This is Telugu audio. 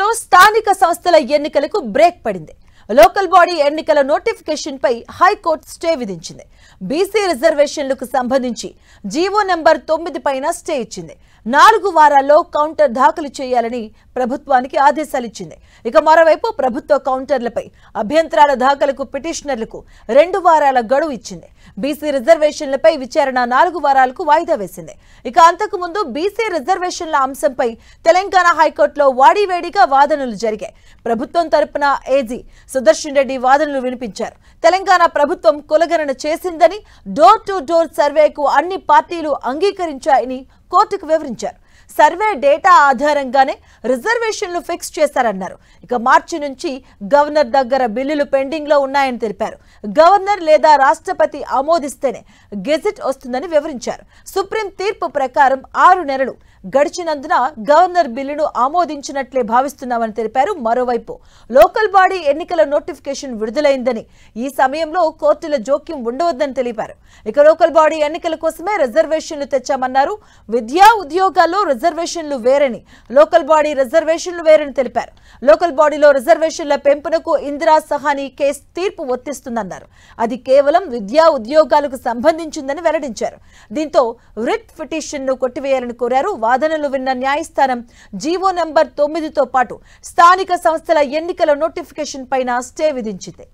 ఏపీలో స్థానిక సంస్థల ఎన్నికలకు బ్రేక్ పడింది. లోకల్ బాడీ ఎన్నికల నోటిఫికేషన్ పై హైకోర్టు స్టే విధించింది. బీసీ రిజర్వేషన్లకు సంబంధించి జీవో నంబర్ 9 పైన స్టే ఇచ్చింది. 4 వారాల్లో కౌంటర్ దాఖలు చేయాలని ప్రభుత్వానికి ఆదేశాలు ఇచ్చింది. ఇక మరోవైపు ప్రభుత్వ కౌంటర్లపై అభ్యంతరాల దాఖలకు పిటిషనర్లకు 2 వారాల గడువు ఇచ్చింది. బీసీ రిజర్వేషన్లపై విచారణ 4 వారాలకు వాయిదా వేసింది. ఇక అంతకు ముందు బీసీ రిజర్వేషన్ల అంశంపై తెలంగాణ హైకోర్టులో వాడివేడిగా వాదనలు జరిగాయి. ప్రభుత్వం తరపున ఏజీ సుదర్శన్ రెడ్డి వాదనలు వినిపించారు. తెలంగాణ ప్రభుత్వం కులగణన చేసిందని, డోర్ టు డోర్ సర్వేకు అన్ని పార్టీలు అంగీకరించాయని కోర్టుకు వివరించారు. సర్వే డేటా ఆధారంగానే రిజర్వేషన్లు ఫిక్స్ చేశారన్నారు. ఇక మార్చి నుంచి గవర్నర్ దగ్గర బిల్లులు పెండింగ్ లో ఉన్నాయని తెలిపారు. గవర్నర్ లేదా రాష్ట్రపతి ఆమోదిస్తేనే గెజెట్ వస్తుందని వివరించారు. సుప్రీం తీర్పు ప్రకారం 6 నెలలు గడిచినందున గవర్నర్ బిల్లును ఆమోదించినట్లే భావిస్తున్నామని తెలిపారు. మరోవైపు లోకల్ బాడీ ఎన్నికల నోటిఫికేషన్ విడుదలైందని, ఈ సమయంలో కోర్టుల జోక్యం ఉండవద్దని తెలిపారు. ఇక లోకల్ బాడీ ఎన్నికల కోసమే రిజర్వేషన్లు తెచ్చామన్నారు. విద్యా ఉద్యోగాల్లో రిజర్వేషన్లు వేరని, లోకల్ బాడీ రిజర్వేషన్లు వేరని తెలిపారు. లోకల్ బాడీలో రిజర్వేషన్ల పెంపునకు ఇందిరా సహానీ కేసు తీర్పు వర్తిస్తుందన్నారు. అది కేవలం విద్యా ఉద్యోగాలకు సంబంధించిందని వెల్లడించారు. దీంతో రిట్ పిటిషన్ ను కొట్టివేయాలని కోరారు. వాదనలు విన్న న్యాయస్థానం జీవో నంబర్ 9తో పాటు స్థానిక సంస్థల ఎన్నికల నోటిఫికేషన్ పైన స్టే విధించింది.